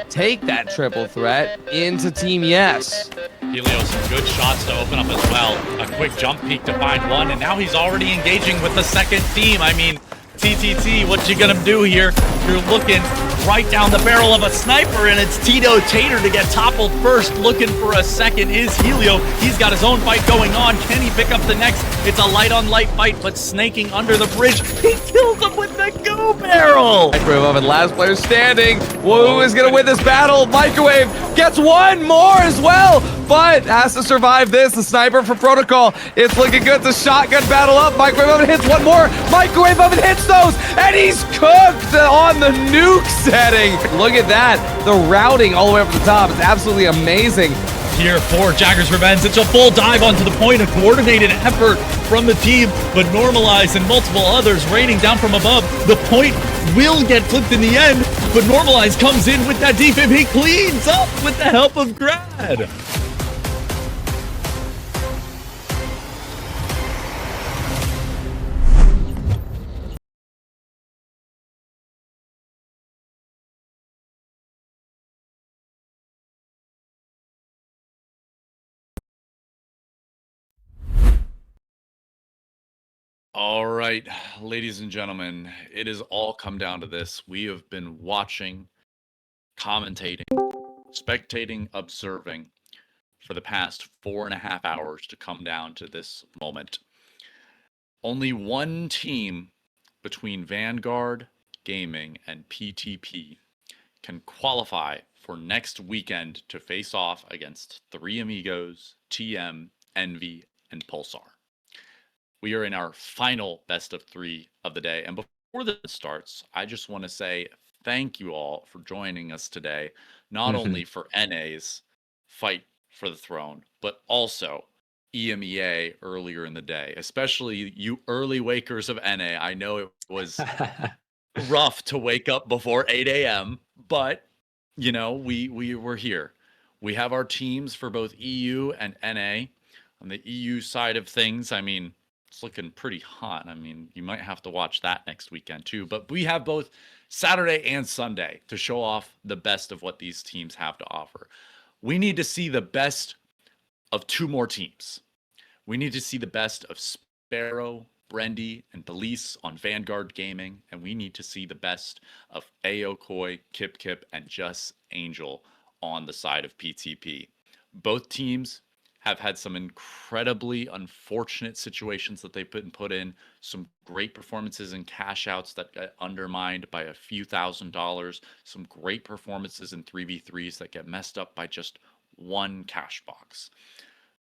take that triple threat into Team Yes. Helio, some good shots to open up as well. A quick jump peek to find one, and now he's already engaging with the second team. I mean, TTT, what you gonna do here? You're looking right down the barrel of a sniper, and it's Tito Tater to get toppled first. Looking for a second is Helio. He's got his own fight going on. Can he pick up the next? It's a light-on-light fight, but snaking under the bridge. He kills him with the go barrel. Microwave oven, last player standing. Who is gonna win this battle? Microwave gets one more as well, but has to survive this. The sniper for Protocol. It's looking good. The shotgun battle up. Microwave oven hits one more. Microwave oven hits those, and he's cooked on the nuke setting. Look at that. The routing all the way up to the top is absolutely amazing. Here for Jagger's Revenge, it's a full dive onto the point, a coordinated effort from the team, but Normalize and multiple others raining down from above. The point will get flipped in the end, but Normalize comes in with that defib. He cleans up with the help of Grad. All right, ladies and gentlemen, it has all come down to this. We have been watching, commentating, spectating, observing for the past 4.5 hours to come down to this moment. Only one team between Vanguard Gaming and PTP can qualify for next weekend to face off against Three Amigos, TM, Envy, and Pulsar. We are in our final best of 3 of the day. And before this starts, I just want to say thank you all for joining us today, not only for NA's fight for the throne, but also EMEA earlier in the day, especially you early wakers of NA. I know it was rough to wake up before 8 a.m., but, you know, we were here. We have our teams for both EU and NA. On the EU side of things, I mean, it's looking pretty hot. I mean, you might have to watch that next weekend too. But we have both Saturday and Sunday to show off the best of what these teams have to offer. We need to see the best of 2 more teams. We need to see the best of Sparrow, Brendy, and Belize on Vanguard Gaming. And we need to see the best of Aokoi, Kip Kip, and Just Angel on the side of PTP. Both teams have had some incredibly unfortunate situations that they've been put in, some great performances and cash outs that get undermined by a few $1,000s, some great performances in 3v3s that get messed up by just one cash box.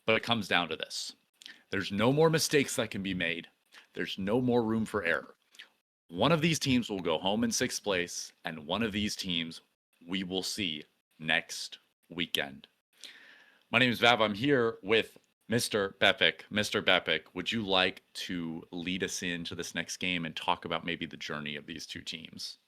But it comes down to this. There's no more mistakes that can be made. There's no more room for error. One of these teams will go home in 6th place, and one of these teams we will see next weekend. My name is Vav. I'm here with Mr. Bepic. Mr. Bepic, would you like to lead us into this next game and talk about maybe the journey of these 2 teams?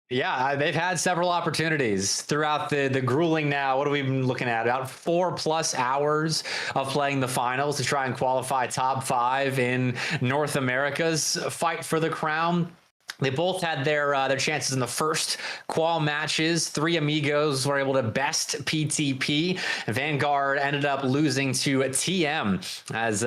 Yeah, they've had several opportunities throughout the grueling now. What have we been looking at? About 4+ hours of playing the finals to try and qualify top 5 in North America's fight for the crown. They both had their chances in the first qual matches. Three Amigos were able to best PTP. Vanguard ended up losing to TM as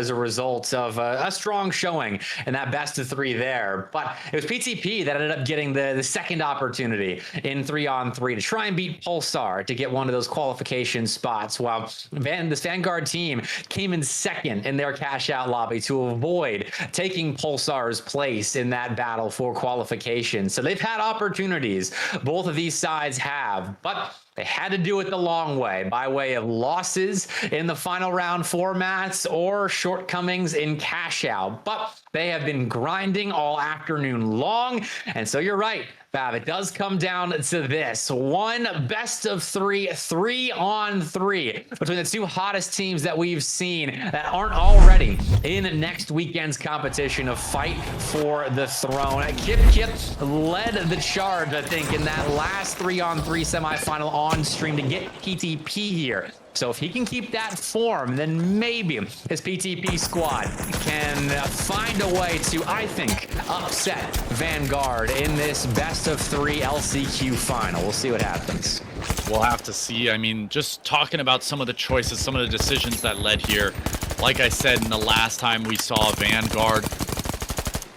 a result of a strong showing in that best of 3 there. But it was PTP that ended up getting the second opportunity in 3-on-3 to try and beat Pulsar to get one of those qualification spots, while this Vanguard team came in second in their cash out lobby to avoid taking Pulsar's place in that battle for qualification. So they've had opportunities, both of these sides have, but they had to do it the long way by way of losses in the final round formats or shortcomings in cash out. But they have been grinding all afternoon long. And so you're right, Vav, it does come down to this one best of 3, 3-on-3 between the 2 hottest teams that we've seen that aren't already in next weekend's competition of Fight for the Throne. Kip Kip led the charge, I think, in that last 3-on-3 semifinal on stream to get PTP here So if he can keep that form, then maybe his PTP squad can find a way to, I think, upset Vanguard in this best-of-3 LCQ final. We'll see what happens. We'll have to see. I mean, just talking about some of the choices, some of the decisions that led here. Like I said in the last time we saw Vanguard,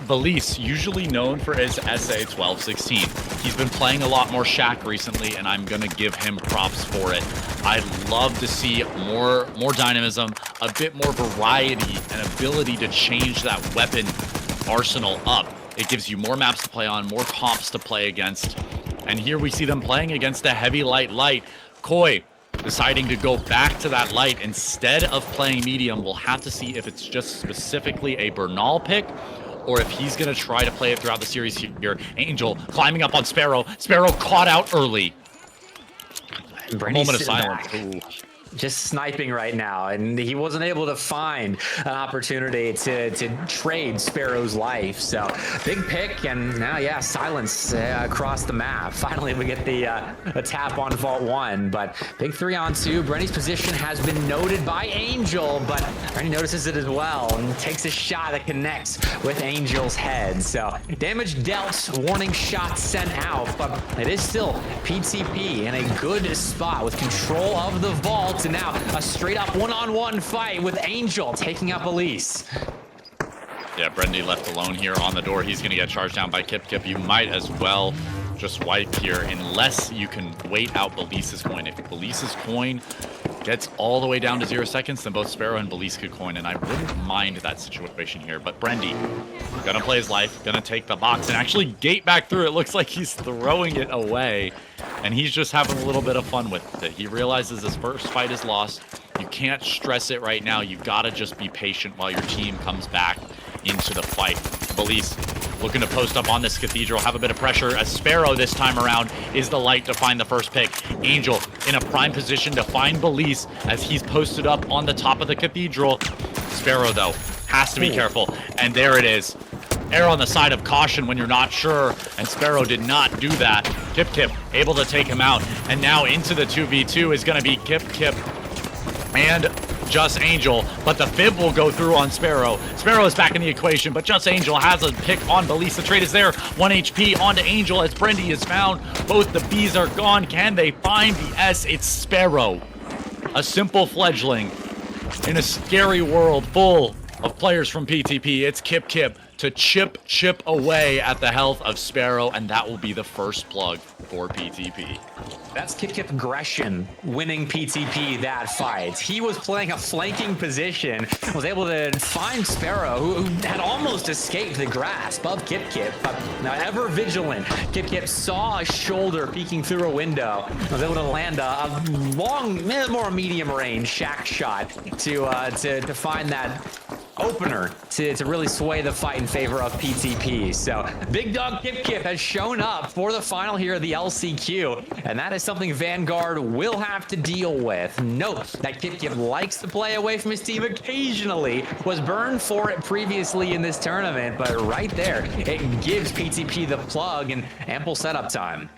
Belize, usually known for his SA 1216. He's been playing a lot more Shaq recently, and I'm gonna give him props for it. I'd love to see more dynamism, a bit more variety, and ability to change that weapon arsenal up. It gives you more maps to play on, more comps to play against. And here we see them playing against a heavy light. Koi deciding to go back to that light instead of playing medium. We'll have to see if it's just specifically a Bernal pick or if he's going to try to play it throughout the series here. Angel climbing up on Sparrow. Sparrow caught out early. A moment of silence. Ooh. Just sniping right now, and he wasn't able to find an opportunity to trade Sparrow's life. So big pick, and now silence across the map. Finally we get the tap on Vault 1, but big 3-on-2. Brenny's position has been noted by Angel, but Brenny notices it as well and takes a shot that connects with Angel's head. So damage dealt, warning shot sent out, but it is still PTP in a good spot with control of the vault. And now a straight up one-on-one fight with Angel taking out Elise. Yeah, Brendy left alone here on the door. He's going to get charged down by Kip. You might as well just wipe here unless you can wait out Belize's coin. If Belize's coin gets all the way down to 0 seconds, then both Sparrow and Belize could coin, and I wouldn't mind that situation here. But Brendy gonna play his life, gonna take the box and actually gate back through. It looks like he's throwing it away, and he's just having a little bit of fun with it. He realizes his first fight is lost. You can't stress it right now. You've got to just be patient while your team comes back into the fight. Belize looking to post up on this Cathedral, have a bit of pressure. As Sparrow this time around is the light to find the first pick. Angel in a prime position to find Belize as he's posted up on the top of the Cathedral. Sparrow, though, has to be careful. And there it is. Err on the side of caution when you're not sure, and Sparrow did not do that. Kip able to take him out, and now into the 2v2 is going to be Kip and Just Angel, but the fib will go through on Sparrow. Sparrow is back in the equation, but Just Angel has a pick on Belize. The trade is there. 1 HP onto Angel as Brendy is found. Both the Bs are gone. Can they find the S? It's Sparrow, a simple fledgling in a scary world full of players from PTP. It's Kip to chip away at the health of Sparrow, and that will be the first plug for PTP. That's Kip aggression winning PTP that fight. He was playing a flanking position, was able to find Sparrow, who had almost escaped the grasp of Kip, but now ever vigilant. Kip saw a shoulder peeking through a window, was able to land a long, more medium range Shaq shot to find that opener to really sway the fight in favor of PTP. So Big Dog Kip has shown up for the final here of the LCQ, and that is something Vanguard will have to deal with. Note that Kip likes to play away from his team occasionally, was burned for it previously in this tournament, but right there, it gives PTP the plug and ample setup time.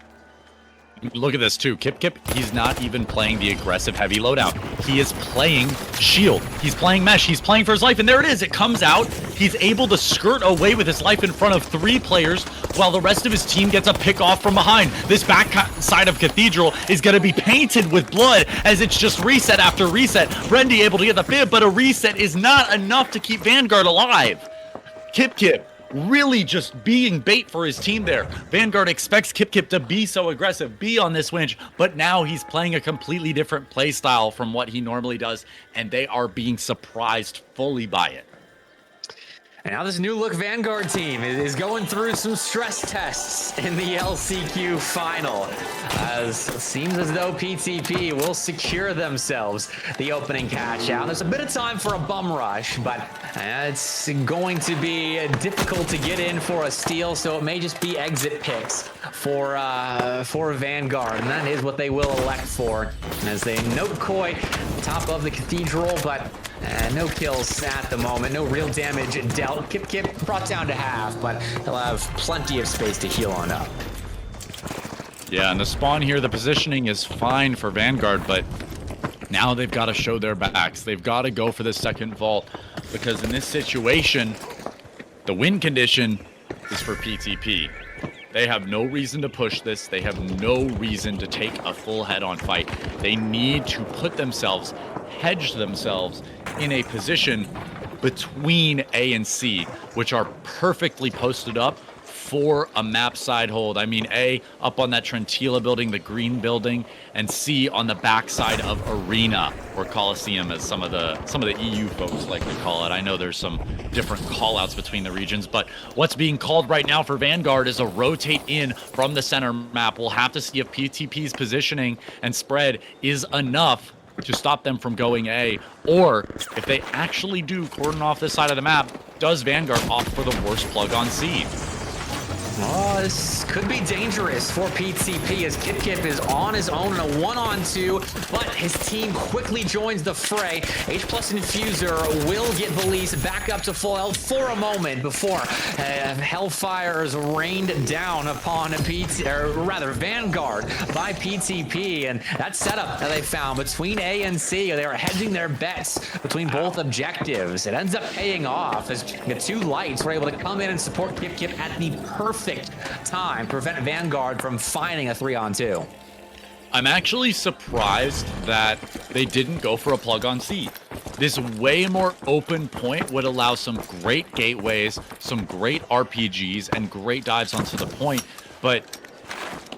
Look at this too. Kip, he's not even playing the aggressive heavy loadout. He is playing shield. He's playing mesh. He's playing for his life. And there it is. It comes out. He's able to skirt away with his life in front of 3 players while the rest of his team gets a pick off from behind. This back side of Cathedral is going to be painted with blood as it's just reset after reset. Brendy able to get the fib, but a reset is not enough to keep Vanguard alive. Kip really just being bait for his team there. Vanguard expects Kip to be so aggressive, be on this winch, but now he's playing a completely different play style from what he normally does, and they are being surprised fully by it. And now this new look Vanguard team is going through some stress tests in the LCQ final. As it seems as though PTP will secure themselves the opening catch out. There's a bit of time for a bum rush, but it's going to be difficult to get in for a steal, so it may just be exit picks for Vanguard, and that is what they will elect for. As they note Koi top of the Cathedral, but no kills at the moment, no real damage dealt. Kip brought down to half, but he'll have plenty of space to heal on up. Yeah, and the spawn here, the positioning is fine for Vanguard, but Now they've got to show their backs. They've got to go for the second vault, because in this situation, the win condition is for PTP. They have no reason to push this. They have no reason to take a full head-on fight. They need to put themselves, hedge themselves in a position between A and C, which are perfectly posted up for a map side hold. I mean, A up on that Trentila building, the green building, and C on the backside of Arena, or Coliseum, as some of the EU folks like to call it. I know there's some different call outs between the regions, but what's being called right now for Vanguard is a rotate in from the center map. We'll have to see if PTP's positioning and spread is enough to stop them from going A, or if they actually do cordon off this side of the map, does Vanguard opt for the worst plug on C? Oh, this could be dangerous for PTP as Kip is on his own in a 1-on-2, but his team quickly joins the fray. H+ Infuser will get Belize back up to full health for a moment before Hellfire is rained down upon Vanguard by PTP, and that setup that they found between A and C, they are hedging their bets between both objectives. It ends up paying off as the two lights were able to come in and support Kip at the perfect time, prevent Vanguard from finding a 3-on-2. I'm actually surprised that they didn't go for a plug on C. This way more open point would allow some great gateways, some great RPGs, and great dives onto the point. But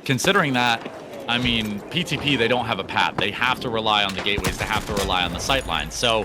considering that, I mean, PTP, they don't have a path. They have to rely on the gateways. They have to rely on the sightlines. So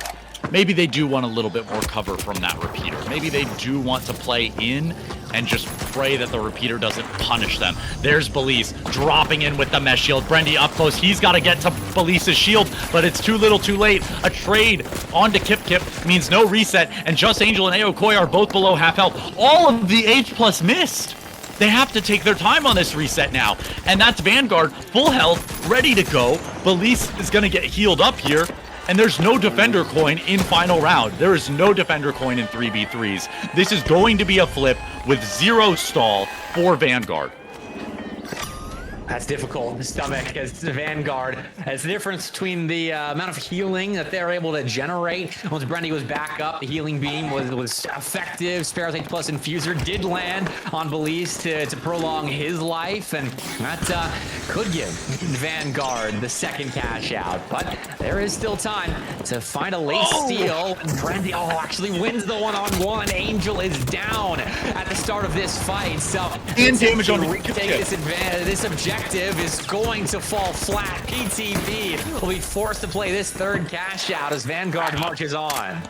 maybe they do want a little bit more cover from that repeater. Maybe they do want to play in and just pray that the repeater doesn't punish them. There's Belize dropping in with the mesh shield. Brendy up close. He's got to get to Belize's shield, but it's too little too late. A trade onto Kip means no reset, and Just Angel and Aokoi are both below half health. All of the H+ missed. They have to take their time on this reset now, and that's Vanguard, full health, ready to go. Belize is going to get healed up here. And there's no defender coin in final round. There is no defender coin in 3v3s. This is going to be a flip with 0 stall for Vanguard. That's difficult to stomach as Vanguard. As the difference between the amount of healing that they're able to generate. Once Brendy was back up, the healing beam was effective. Sparrow's H+ Infuser did land on Belize to prolong his life, and that could give Vanguard the second cash out. But there is still time to find a late steal. And Brendy actually wins the 1-on-1. Angel is down at the start of this fight, so and damage on this objective is going to fall flat. PTP will be forced to play this third cash out as Vanguard marches on.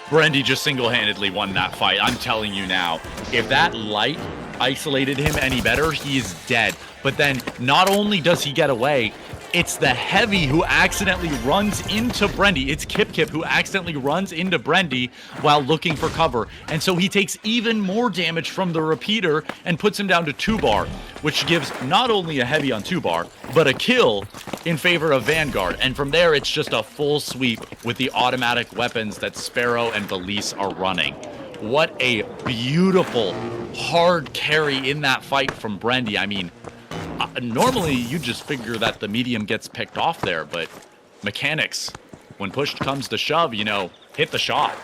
Brendy just single-handedly won that fight. I'm telling you now, if that light isolated him any better, he's dead. But then not only does he get away, it's the heavy who accidentally runs into Brendy. It's Kip who accidentally runs into Brendy while looking for cover. And so he takes even more damage from the repeater and puts him down to 2-bar, which gives not only a heavy on 2-bar, but a kill in favor of Vanguard. And from there, it's just a full sweep with the automatic weapons that Sparrow and Belize are running. What a beautiful, hard carry in that fight from Brendy. I mean, normally you just figure that the medium gets picked off there, but mechanics, when push comes to shove, you know, hit the shot.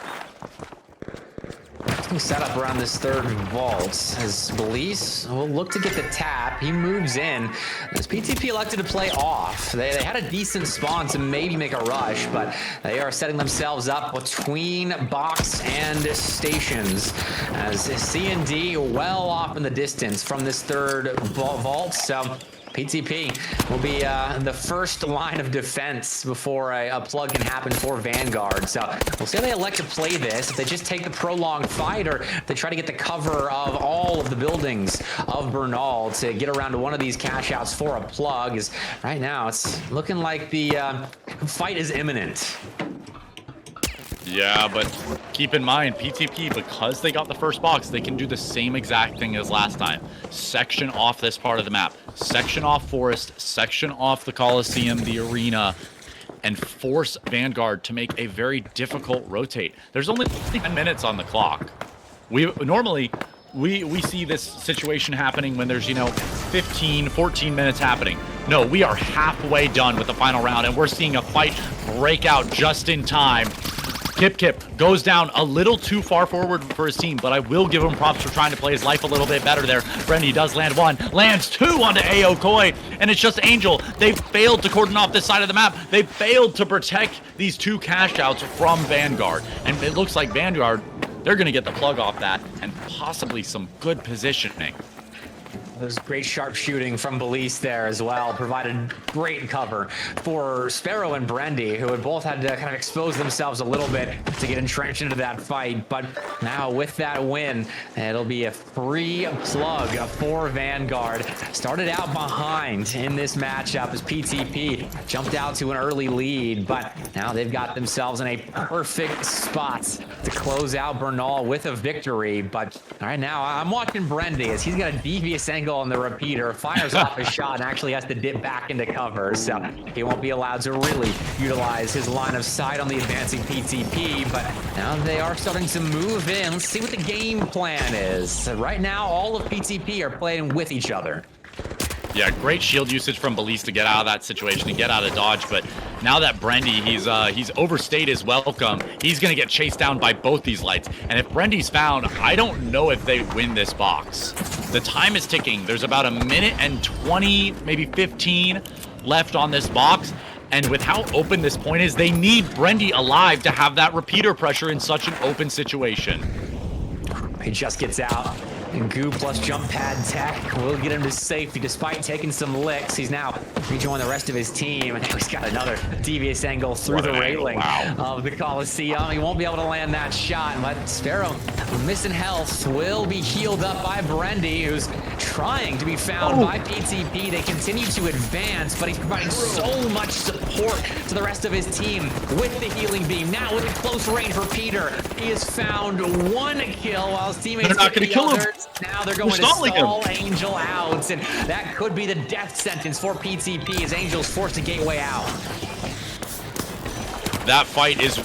Set up around this third vault as Belize will look to get the tap. He moves in as PTP elected to play off. They had a decent spawn to maybe make a rush, but they are setting themselves up between box and stations as C and D well off in the distance from this third vault. So PTP will be the first line of defense before a plug can happen for Vanguard. So we'll see how they elect to play this. If they just take the prolonged fight, or they try to get the cover of all of the buildings of Bernal to get around to one of these cash outs for a plug. Is right now it's looking like the fight is imminent. Yeah, but keep in mind, PTP, because they got the first box, they can do the same exact thing as last time. Section off this part of the map. Section off Forest, section off the Coliseum, the Arena, and force Vanguard to make a very difficult rotate. There's only 10 minutes on the clock. Normally, we see this situation happening when there's, 15, 14 minutes happening. No, we are halfway done with the final round, and we're seeing a fight break out just in time. Kip goes down a little too far forward for his team, but I will give him props for trying to play his life a little bit better there. Brendy does land one, lands two onto AO Koi, and it's just Angel. They've failed to cordon off this side of the map. They've failed to protect these two cash outs from Vanguard, and it looks like Vanguard, they're going to get the plug off that, and possibly some good positioning. There's great sharp shooting from Belize there as well, provided great cover for Sparrow and Brendy, who had both had to kind of expose themselves a little bit to get entrenched into that fight. But now with that win, it'll be a free plug for Vanguard. Started out behind in this matchup as PTP jumped out to an early lead, but now they've got themselves in a perfect spot to close out Bernal with a victory. But all right, now I'm watching Brendy as he's got a devious angle on the repeater, fires off a shot, and actually has to dip back into cover, so he won't be allowed to really utilize his line of sight on the advancing PTP. But now they are starting to move in. Let's see what the game plan is. Right now, all of PTP are playing with each other. Yeah, great shield usage from Belize to get out of that situation, to get out of dodge. But now that Brendy, he's overstayed his welcome, he's going to get chased down by both these lights. And if Brendy's found, I don't know if they win this box. The time is ticking. There's about a minute and 20, maybe 15 left on this box. And with how open this point is, they need Brendy alive to have that repeater pressure in such an open situation. He just gets out. And Goo plus jump pad tech will get him to safety despite taking some licks. He's now rejoined the rest of his team, and he's got another devious angle through the railing of the Coliseum. He won't be able to land that shot, but Sparrow, missing health, will be healed up by Brendy, who's trying to be found by PTP. They continue to advance, but he's providing so much support to the rest of his team with the healing beam. Now with a close range repeater, he has found one kill while his teammates are not going to kill him. Now they're going to stall Angel out, and that could be the death sentence for PTP as Angel's forced a gateway out. That fight is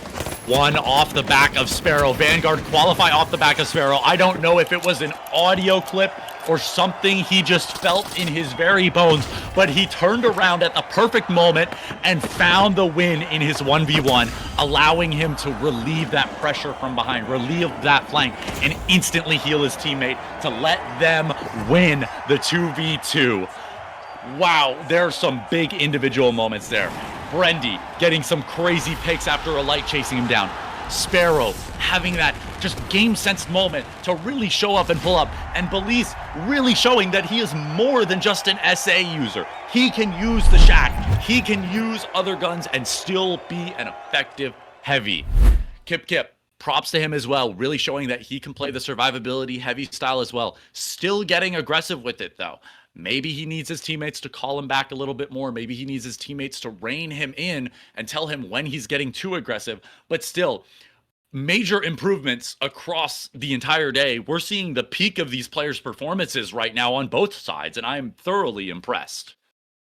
won off the back of Sparrow. Vanguard qualify off the back of Sparrow. I don't know if it was an audio clip or something he just felt in his very bones, but he turned around at the perfect moment and found the win in his 1v1, allowing him to relieve that pressure from behind, relieve that flank, and instantly heal his teammate to let them win the 2v2. Wow, there are some big individual moments there. Brendy getting some crazy picks after a light chasing him down. Sparrow having that just game-sensed moment to really show up and pull up. And Belize really showing that he is more than just an SA user. He can use the Shack. He can use other guns and still be an effective heavy. Kip, props to him as well. Really showing that he can play the survivability heavy style as well. Still getting aggressive with it though. Maybe he needs his teammates to call him back a little bit more. Maybe he needs his teammates to rein him in and tell him when he's getting too aggressive. But still, major improvements across the entire day. We're seeing the peak of these players' performances right now on both sides, and I'm thoroughly impressed.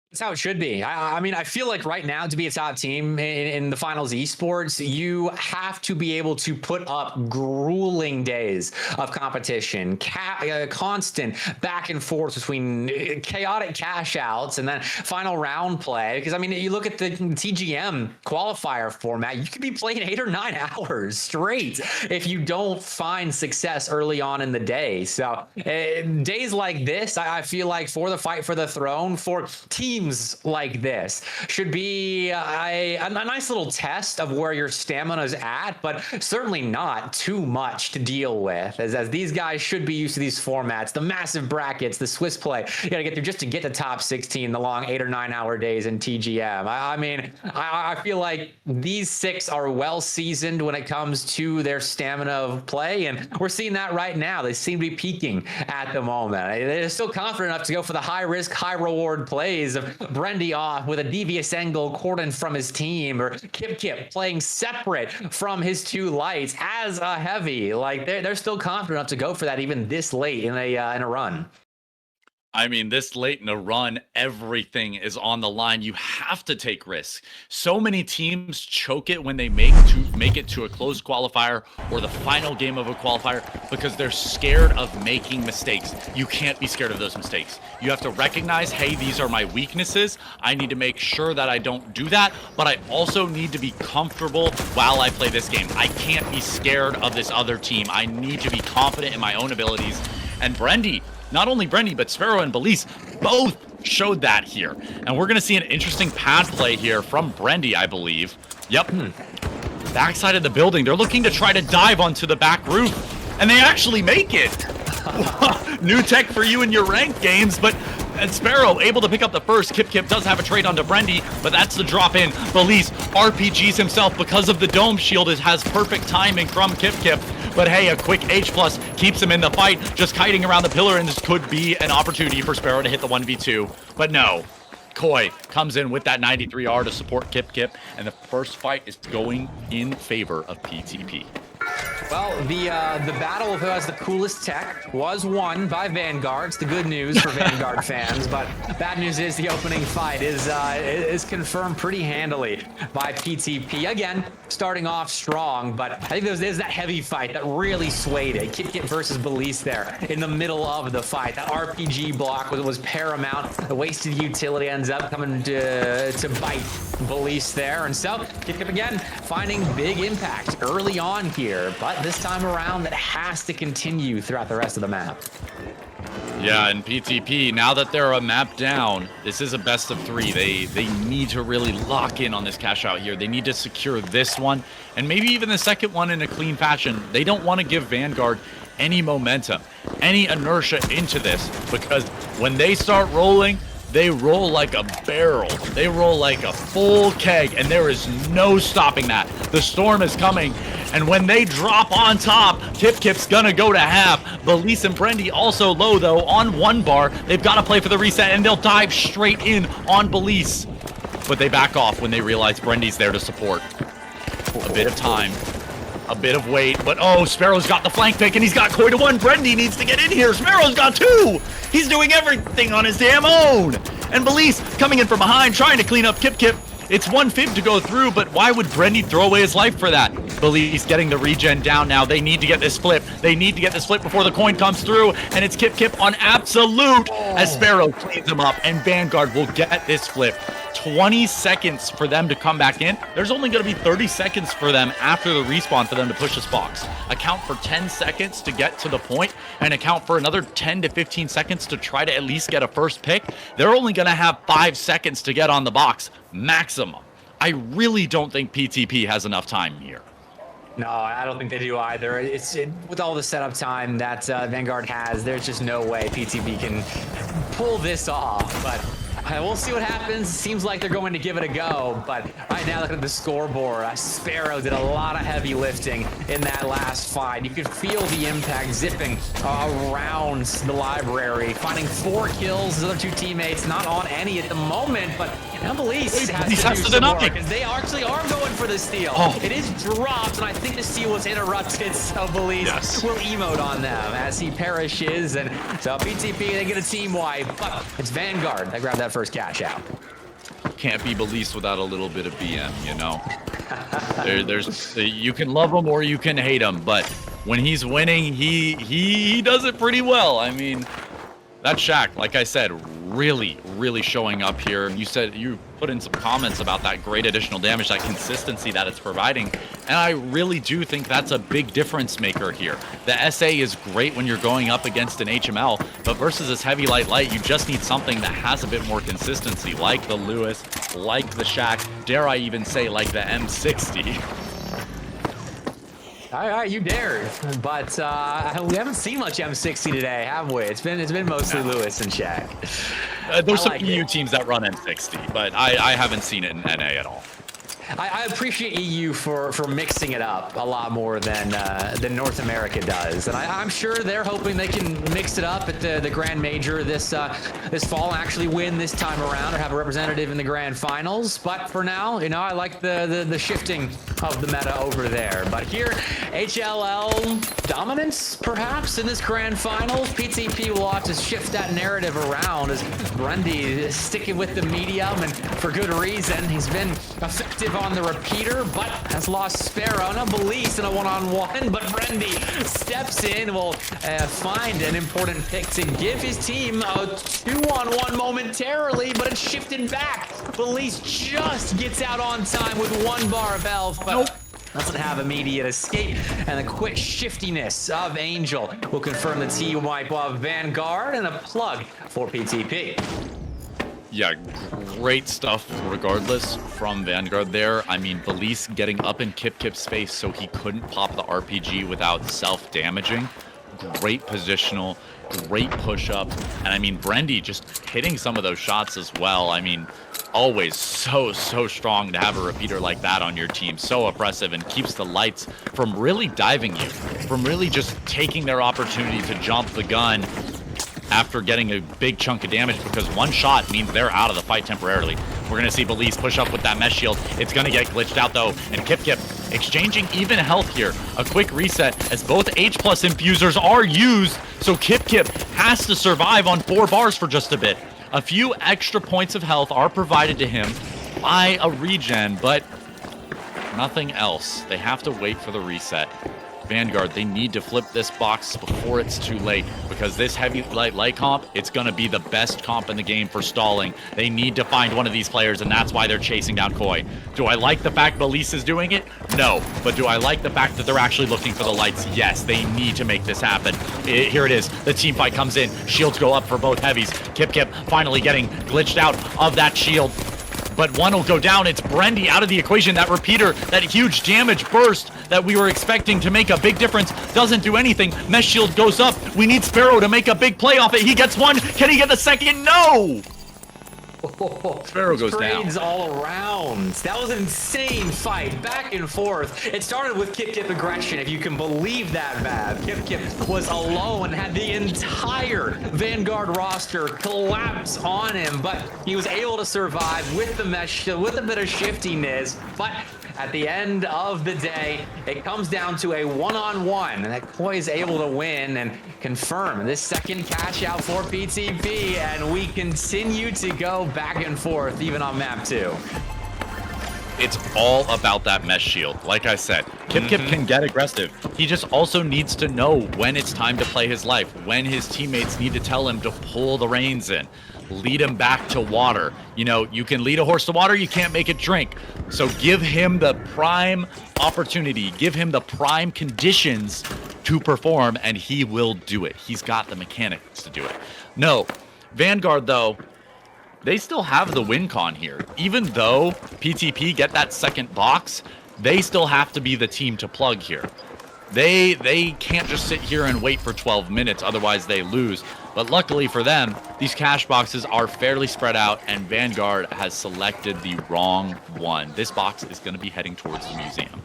That's how it should be. I mean, I feel like right now to be a top team in the finals esports, you have to be able to put up grueling days of competition, constant back and forth between chaotic cash outs and then final round play. Because I mean, you look at the TGM qualifier format, you could be playing 8 or 9 hours straight if you don't find success early on in the day. So days like this, I feel like for the fight for the throne, for teams like this should be a nice little test of where your stamina is at, but certainly not too much to deal with, as these guys should be used to these formats, the massive brackets, the Swiss play you gotta get through just to get to top 16, the long 8 or 9 hour days in TGM. I mean, I feel like these 6 are well seasoned when it comes to their stamina of play, and we're seeing that right now. They seem to be peaking at the moment. They're still confident enough to go for the high risk, high reward plays of Brendy off with a devious angle cordon from his team, or Kip playing separate from his 2 lights as a heavy. Like they're still confident enough to go for that even this late in a run. I mean, this late in a run, everything is on the line. You have to take risks. So many teams choke it when they make it to a closed qualifier or the final game of a qualifier because they're scared of making mistakes. You can't be scared of those mistakes. You have to recognize, hey, these are my weaknesses. I need to make sure that I don't do that, but I also need to be comfortable while I play this game. I can't be scared of this other team. I need to be confident in my own abilities. And Brendy, not only Brendy, but Sparrow and Belize both showed that here. And we're going to see an interesting pad play here from Brendy, I believe. Yep. Backside of the building. They're looking to try to dive onto the back roof. And they actually make it. New tech for you in your ranked games, but Sparrow able to pick up the first. Kip does have a trade onto Brendy, but that's the drop in. Belize RPGs himself because of the dome shield. It has perfect timing from Kip. But hey, a quick H+ keeps him in the fight, just kiting around the pillar, and this could be an opportunity for Sparrow to hit the 1v2. But no, Koi comes in with that 93R to support Kip, and the first fight is going in favor of PTP. Well, the battle of who has the coolest tech was won by Vanguard. It's the good news for Vanguard fans, but bad news is the opening fight is confirmed pretty handily by PTP. Again, starting off strong, but I think there's that heavy fight that really swayed it. Kit versus Belize there in the middle of the fight. That RPG block was paramount. The wasted utility ends up coming to bite Belize there, and so Kit again finding big impact early on here. But this time around, that has to continue throughout the rest of the map. Yeah, and PTP, now that they're a map down, this is a best of 3. They need to really lock in on this cash out here. They need to secure this one, and maybe even the second one in a clean fashion. They don't want to give Vanguard any momentum, any inertia into this, because when they start rolling, they roll like a barrel. They roll like a full keg, and there is no stopping that. The storm is coming, and when they drop on top, Kip's gonna go to half. Belize and Brendy also low, though, on 1 bar. They've got to play for the reset, and they'll dive straight in on Belize. But they back off when they realize Brendy's there to support. A bit of time. A bit of weight, but oh, Sparrow's got the flank pick, and he's got Koi to 1. Brendy needs to get in here. Sparrow's got 2. He's doing everything on his damn own. And Belize coming in from behind, trying to clean up Kip. It's 1 fib to go through, but why would Brendy throw away his life for that? Belize getting the regen down now. They need to get this flip. They need to get this flip before the coin comes through, and it's Kip on absolute as Sparrow cleans him up, and Vanguard will get this flip. 20 seconds for them to come back in. There's only going to be 30 seconds for them after the respawn for them to push this box. Account for 10 seconds to get to the point, and account for another 10 to 15 seconds to try to at least get a first pick. They're only going to have 5 seconds to get on the box maximum. I really don't think PTP has enough time here. No, I don't think they do either. With all the setup time that Vanguard has, there's just no way PTP can pull this off. But we'll see what happens. Seems like they're going to give it a go, but right now look at the scoreboard. Sparrow did a lot of heavy lifting in that last fight. You could feel the impact zipping around the library, finding 4 kills. His other 2 teammates not on any at the moment, but Belize has to do some more, because they actually are going for the steal. It is dropped, and I think the steal was interrupted, so Belize will emote on them as he perishes, and so PTP, they get a team wipe, but it's Vanguard that grabbed that first catch out. Can't be Belize without a little bit of BM, you know. You can love him or you can hate him, but when he's winning, he does it pretty well. I mean, that Shaq, like I said, really showing up here. You put in some comments about that great additional damage, that consistency that it's providing, and I really do think that's a big difference maker here. The SA is great when you're going up against an HML, but versus this heavy light, you just need something that has a bit more consistency, like the Lewis, like the Shaq, dare I even say like the M60. All right, you dared, but we haven't seen much M60 today, have we? It's been mostly Lewis and Shaq. There's some EU teams that run M60, but I haven't seen it in NA at all. I appreciate EU for mixing it up a lot more than North America does, and I'm sure they're hoping they can mix it up at the Grand Major this fall and actually win this time around or have a representative in the Grand Finals. But for now, you know, I like the shifting of the meta over there. But here, HLL dominance perhaps in this Grand Finals. PTP will have to shift that narrative around as Brendy is sticking with the medium, and for good reason. He's been effective on the repeater, but has lost Sparrow. No Belize in a one-on-one, but Brendy steps in, will find an important pick to give his team a 2-on-1 momentarily, but it's shifted back. Belize just gets out on time with 1 bar of health, but doesn't have immediate escape, and the quick shiftiness of Angel will confirm the T-wipe of Vanguard and a plug for PTP. Yeah, great stuff regardless from Vanguard there. I mean, Belize getting up in Kip's face so he couldn't pop the RPG without self-damaging. Great positional, great push-up. And I mean, Brendy just hitting some of those shots as well. I mean, always so strong to have a repeater like that on your team. So oppressive and keeps the lights from really diving you, from really just taking their opportunity to jump the gun after getting a big chunk of damage, because one shot means they're out of the fight temporarily. We're going to see Belize push up with that mesh shield. It's going to get glitched out though, and Kip exchanging even health here. A quick reset as both H+ infusers are used, so Kip has to survive on 4 bars for just a bit. A few extra points of health are provided to him by a regen, but nothing else. They have to wait for the reset. Vanguard, they need to flip this box before it's too late, because this heavy light comp, it's going to be the best comp in the game for stalling. They need to find one of these players, and that's why they're chasing down Koi. Do I like the fact Belize is doing it? No. But do I like the fact that they're actually looking for the lights? Yes, they need to make this happen. Here it is. The team fight comes in. Shields go up for both heavies. Kip finally getting glitched out of that shield. But one will go down. It's Brendy out of the equation. That repeater, that huge damage burst that we were expecting to make a big difference, doesn't do anything. Mesh shield goes up. We need Sparrow to make a big play off it. He gets one. Can he get the second? No! Sparrow goes down. Trades all around. That was an insane fight, back and forth. It started with Kip aggression, if you can believe that, Mav. Kip was alone, had the entire Vanguard roster collapse on him, but he was able to survive with the mesh, with a bit of shiftiness. But at the end of the day, it comes down to a 1-on-1, and that Koi is able to win and confirm this second cash out for PTP, and we continue to go back and forth even on map 2. It's all about that mesh shield. Like I said, Kip can get aggressive. He just also needs to know when it's time to play his life, when his teammates need to tell him to pull the reins in, lead him back to water. You know, you can lead a horse to water, you can't make it drink. So give him the prime opportunity, give him the prime conditions to perform, and he will do it. He's got the mechanics to do it. No, Vanguard though, they still have the win con here. Even though PTP get that second box, they still have to be the team to plug here. They can't just sit here and wait for 12 minutes, otherwise they lose. But luckily for them, these cash boxes are fairly spread out, and Vanguard has selected the wrong one. This box is going to be heading towards the museum.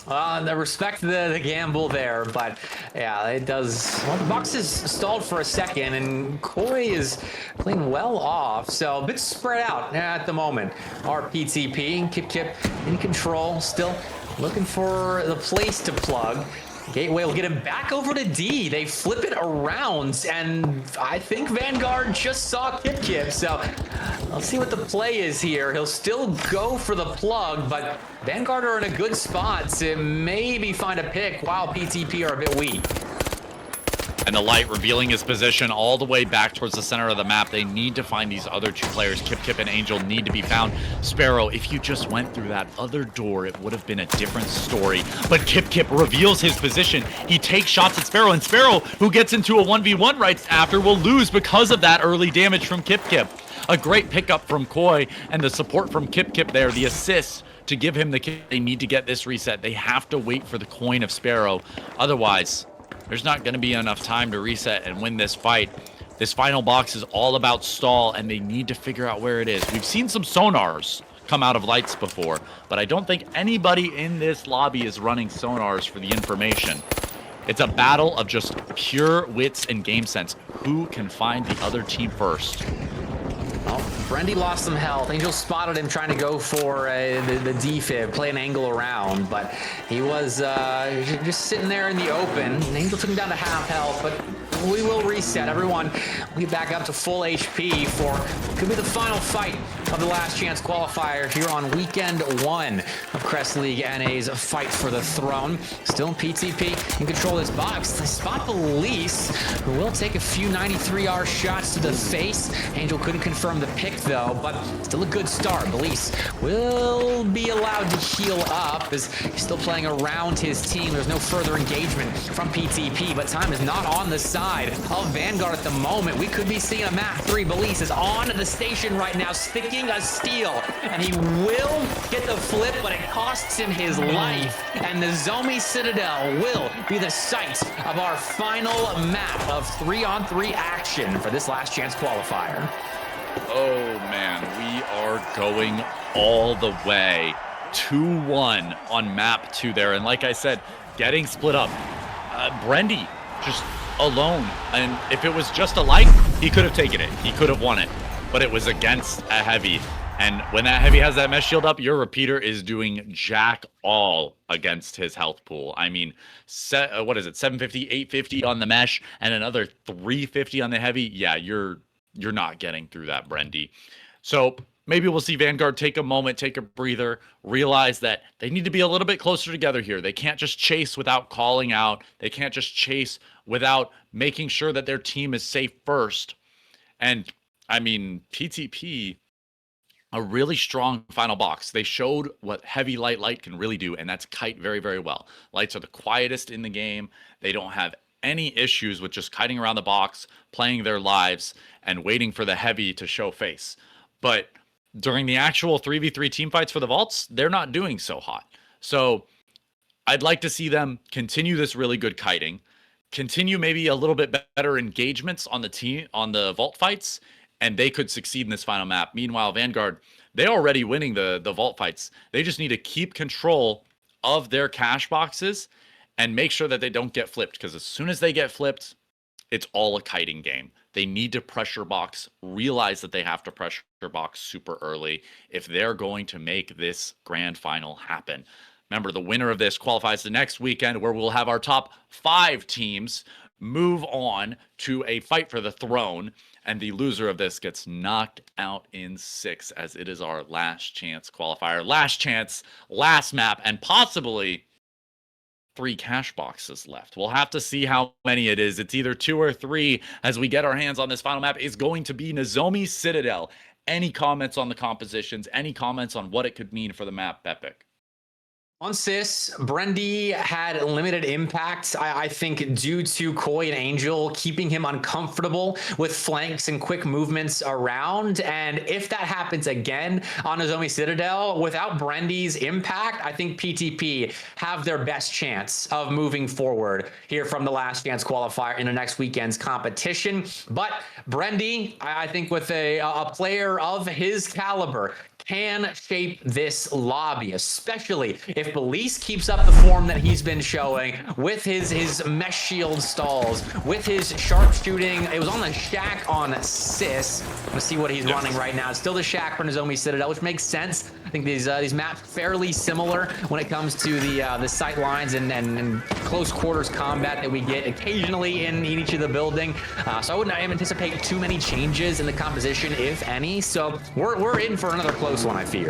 I respect the gamble there, but yeah, it does. Well, the box is stalled for a second, and Koi is playing well off, so a bit spread out at the moment. Our PTP and Kip in control, still looking for the place to plug. Gateway will get him back over to D. They flip it around, and I think Vanguard just saw Kip, so let's see what the play is here. He'll still go for the plug, but Vanguard are in a good spot to maybe find a pick while PTP are a bit weak. And the light revealing his position all the way back towards the center of the map. They need to find these other two players. Kip and Angel need to be found. Sparrow, if you just went through that other door, it would have been a different story. But Kip reveals his position. He takes shots at Sparrow, and Sparrow, who gets into a 1v1 right after, will lose because of that early damage from Kip. A great pickup from Koi, and the support from Kip there, the assist to give him the kill. They need to get this reset. They have to wait for the coin of Sparrow. Otherwise, there's not going to be enough time to reset and win this fight. This final box is all about stall, and they need to figure out where it is. We've seen some sonars come out of lights before, but I don't think anybody in this lobby is running sonars for the information. It's a battle of just pure wits and game sense. Who can find the other team first? Well, Brendy lost some health. Angel spotted him trying to go for the defib, play an angle around, but he was just sitting there in the open. Angel took him down to half health, but we will reset. Everyone will be back up to full HP for could be the final fight of the last chance qualifier here on weekend 1 of Crest League NA's fight for the throne. Still in PTP in control of this box. They spot Police, who will take a few 93R shots to the face. Angel couldn't confirm the pick though, but still a good start. Police will be allowed to heal up as he's still playing around his team. There's no further engagement from PTP, but time is not on the side of Vanguard at the moment. We could be seeing a map 3. Police is on the station right now, sticking a steal, and he will get the flip, but it costs him his life. And the Zombie Citadel will be the site of our final map of 3-on-3 action for this last chance qualifier. Oh man, we are going all the way 2-1 on map 2 there. And like I said, getting split up. Brendy just alone. And if it was just a light, he could have taken it. He could have won it. But it was against a heavy. And when that heavy has that mesh shield up, your repeater is doing jack all against his health pool. I mean, what is it? 750, 850 on the mesh, and another 350 on the heavy. Yeah, you're not getting through that, Brendy. So maybe we'll see Vanguard take a moment, take a breather, realize that they need to be a little bit closer together here. They can't just chase without calling out. They can't just chase without making sure that their team is safe first. And I mean, PTP, a really strong final box. They showed what heavy light can really do, and that's kite very, very well. Lights are the quietest in the game. They don't have any issues with just kiting around the box, playing their lives, and waiting for the heavy to show face. But during the actual 3v3 team fights for the vaults, they're not doing so hot. So I'd like to see them continue this really good kiting, continue maybe a little bit better engagements on the team, on the vault fights, and they could succeed in this final map. Meanwhile, Vanguard, they're already winning the vault fights. They just need to keep control of their cash boxes and make sure that they don't get flipped, because as soon as they get flipped, it's all a kiting game. They need to pressure box, realize that they have to pressure box super early if they're going to make this grand final happen. Remember, the winner of this qualifies the next weekend, where we'll have our top 5 teams move on to a fight for the throne, and the loser of this gets knocked out in 6, as it is our last chance qualifier. Last chance, last map, and possibly 3 cash boxes left. We'll have to see how many it is. It's either 2 or 3 as we get our hands on this final map. Is going to be Nozomi Citadel. Any comments on the compositions? Any comments on what it could mean for the map, Epic? On Sis, Brendy had limited impact, I think, due to Koi and Angel keeping him uncomfortable with flanks and quick movements around. And if that happens again on Nozomi Citadel, without Brendy's impact, I think PTP have their best chance of moving forward here from the last chance qualifier in the next weekend's competition. But Brendy, I think with a player of his caliber, can shape this lobby, especially if Police keeps up the form that he's been showing with his mesh shield stalls, with his sharpshooting. It was on the shack on Sis. Let's see what he's running right now. It's still the shack for Nozomi Citadel, which makes sense. I think these maps fairly similar when it comes to the sight lines and close quarters combat that we get occasionally in each of the building. So I wouldn't anticipate too many changes in the composition, if any. So we're in for another close one, I fear.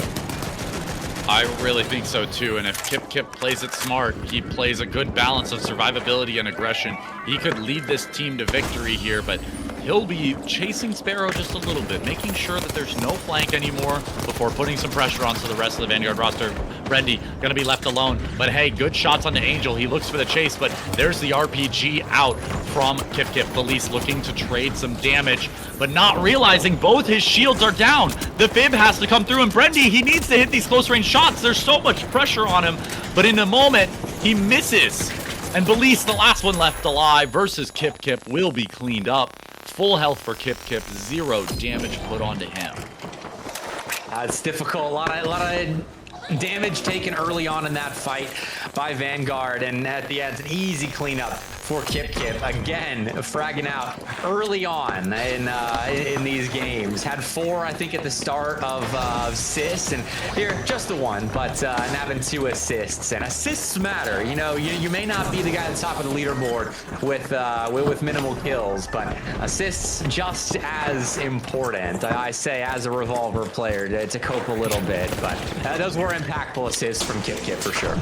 I really think so too, and if Kip plays it smart, he plays a good balance of survivability and aggression, he could lead this team to victory here, but he'll be chasing Sparrow just a little bit, making sure that there's no flank anymore before putting some pressure onto the rest of the Vanguard roster. Brendy gonna be left alone, but hey, good shots on the Angel. He looks for the chase, but there's the RPG out from Kip. Police looking to trade some damage, but not realizing both his shields are down. The Fib has to come through, and Brendy, he needs to hit these close range shots. There's so much pressure on him, but in a moment, he misses. And Belize, the last one left alive versus Kip, will be cleaned up. Full health for Kip, 0 damage put onto him. It's difficult. A lot of damage taken early on in that fight by Vanguard, and at the end, an easy cleanup for Kip. Again, fragging out early on in these games. Had 4, I think, at the start of Sis, and here just the 1, but having 2 assists. And assists matter. You know, you may not be the guy at the top of the leaderboard with minimal kills, but assists just as important. I say as a Revolver player to cope a little bit, but those were impactful assists from Kip for sure.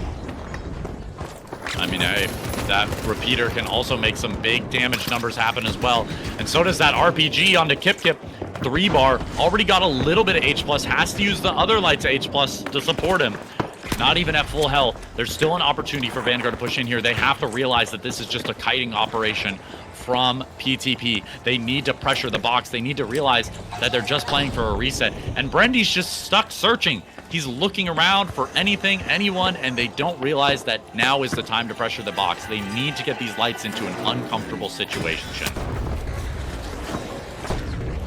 I mean, that repeater can also make some big damage numbers happen as well. And so does that RPG onto Kip. 3 bar, already got a little bit of H+, has to use the other lights H+ to support him. Not even at full health. There's still an opportunity for Vanguard to push in here. They have to realize that this is just a kiting operation from PTP. They need to pressure the box. They need to realize that they're just playing for a reset. And Brendy's just stuck searching. He's looking around for anything, anyone, and they don't realize that now is the time to pressure the box. They need to get these lights into an uncomfortable situation.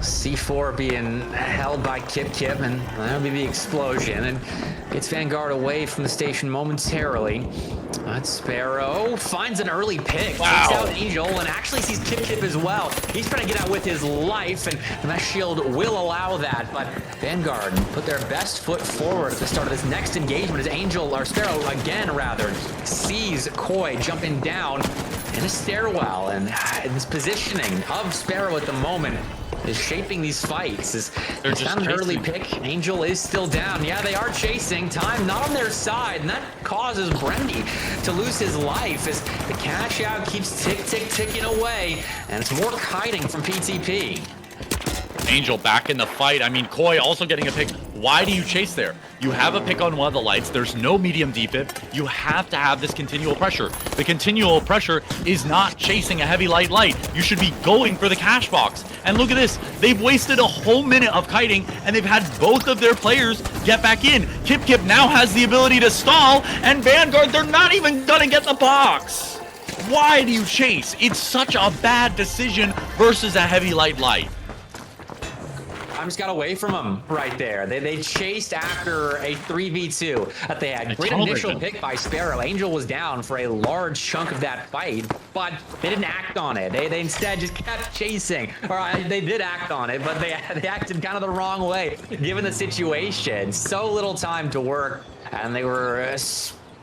C4 being held by Kip, and that'll be the explosion, and gets Vanguard away from the station momentarily. But Sparrow finds an early pick, takes out Angel, and actually sees Kip as well. He's trying to get out with his life, and that shield will allow that, but Vanguard put their best foot forward at the start of this next engagement as Angel, or Sparrow again rather, sees Koi jumping down in a stairwell, and this positioning of Sparrow at the moment is shaping these fights. There's found an early pick. Angel is still down. Yeah, they are chasing. Time not on their side, and that causes Brendy to lose his life as the cash out keeps ticking away, and it's more kiting from PTP. Angel back in the fight. I mean, Koi also getting a pick. Why do you chase there? You have a pick on one of the lights. There's no medium defib. You have to have this continual pressure. The continual pressure is not chasing a heavy light. You should be going for the cash box. And look at this. They've wasted a whole minute of kiting, and they've had both of their players get back in. Kip now has the ability to stall, and Vanguard, they're not even gonna get the box. Why do you chase? It's such a bad decision versus a heavy light. Just got away from them right there. They chased after a 3v2 that they had. Great initial pick by Sparrow. Angel was down for a large chunk of that fight, but they didn't act on it. They instead just kept chasing. Or they did act on it, but they acted kind of the wrong way given the situation. So little time to work, and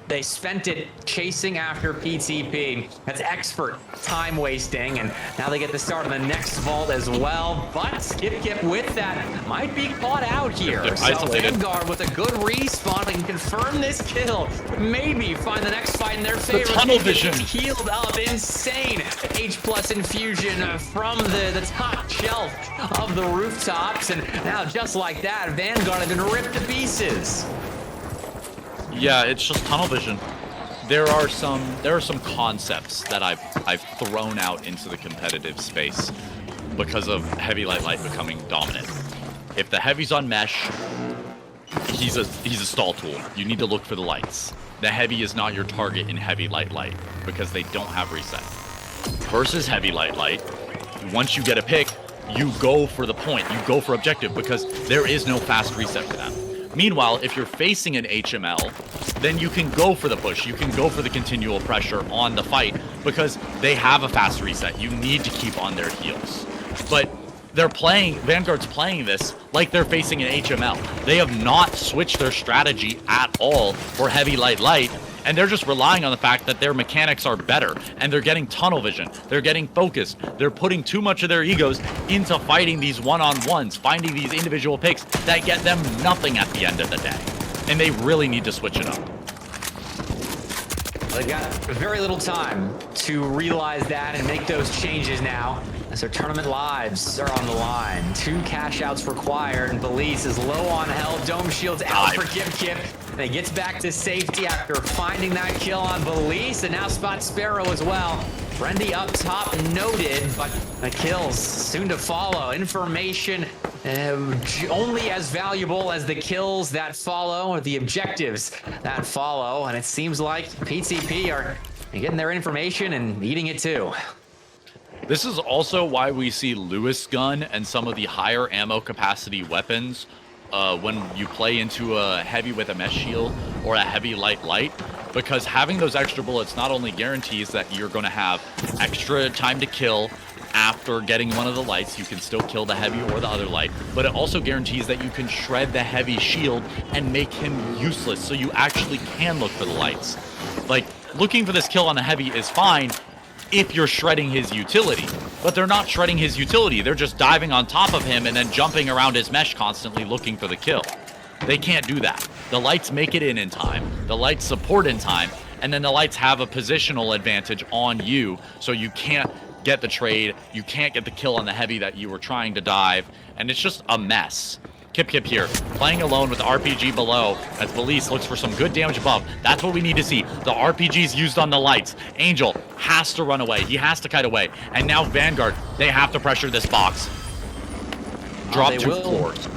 they spent it chasing after PTP. That's expert time wasting, and now they get the start of the next vault as well. But Kip with that might be caught out here. So Vanguard with a good respawn, they can confirm this kill. Maybe find the next fight in their favor. The tunnel vision. Healed up, insane H+ infusion from the top shelf of the rooftops, and now just like that, Vanguard have been ripped to pieces. Yeah, it's just tunnel vision. There are some concepts that I've thrown out into the competitive space because of heavy light becoming dominant. If the heavy's on mesh, he's a stall tool. You need to look for the lights. The heavy is not your target in heavy light because they don't have reset. Versus heavy light, once you get a pick, you go for the point. You go for objective because there is no fast reset for them. Meanwhile, if you're facing an HML, then you can go for the push. You can go for the continual pressure on the fight because they have a fast reset. You need to keep on their heels. But Vanguard's playing this like they're facing an HML. They have not switched their strategy at all for heavy light, and they're just relying on the fact that their mechanics are better, and they're getting tunnel vision, they're getting focused, they're putting too much of their egos into fighting these one-on-ones, finding these individual picks that get them nothing at the end of the day. And they really need to switch it up. They've got very little time to realize that and make those changes now, as their tournament lives are on the line. 2 cash outs required, and Belize is low on health. Dome shield's out for Kip. And he gets back to safety after finding that kill on Belize, and now spots Sparrow as well. Brendy up top noted, but the kills soon to follow. Information only as valuable as the kills that follow, or the objectives that follow, and it seems like PTP are getting their information and eating it too. This is also why we see Lewis gun and some of the higher ammo capacity weapons when you play into a heavy with a mesh shield or a heavy light, because having those extra bullets not only guarantees that you're going to have extra time to kill after getting one of the lights, you can still kill the heavy or the other light, but it also guarantees that you can shred the heavy shield and make him useless, so you actually can look for the lights. Like, looking for this kill on the heavy is fine if you're shredding his utility, but they're not shredding his utility. They're just diving on top of him and then jumping around his mesh constantly looking for the kill. They can't do that. The lights make it in time, the lights support in time, and then the lights have a positional advantage on you, so you can't get the trade, you can't get the kill on the heavy that you were trying to dive, and it's just a mess. Kip here, playing alone with RPG below as Belize looks for some good damage above. That's what we need to see. The RPGs used on the lights. Angel has to run away. He has to kite away. And now Vanguard, they have to pressure this box. Drop 2 floors.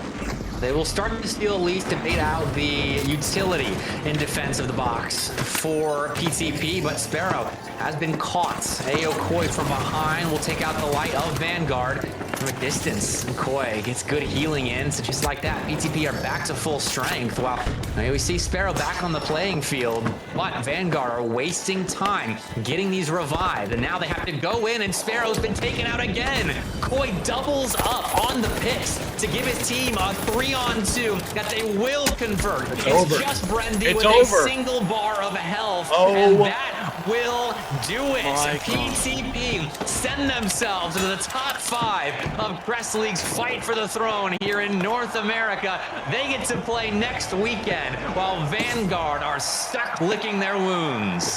They will start to steal at least to bait out the utility in defense of the box for PTP, but Sparrow has been caught. Ayo Koi from behind will take out the light of Vanguard from a distance. Koi gets good healing in, so just like that, PTP are back to full strength. While we see Sparrow back on the playing field, but Vanguard are wasting time getting these revived, and now they have to go in, and Sparrow's been taken out again. Koi doubles up on the picks to give his team a 3-on-2 that they will convert. It's just Brendy with a single bar of health, and that will do it. PTP send themselves into the top 5 of Crest League's fight for the throne here in North America. They get to play next weekend, while Vanguard are stuck licking their wounds.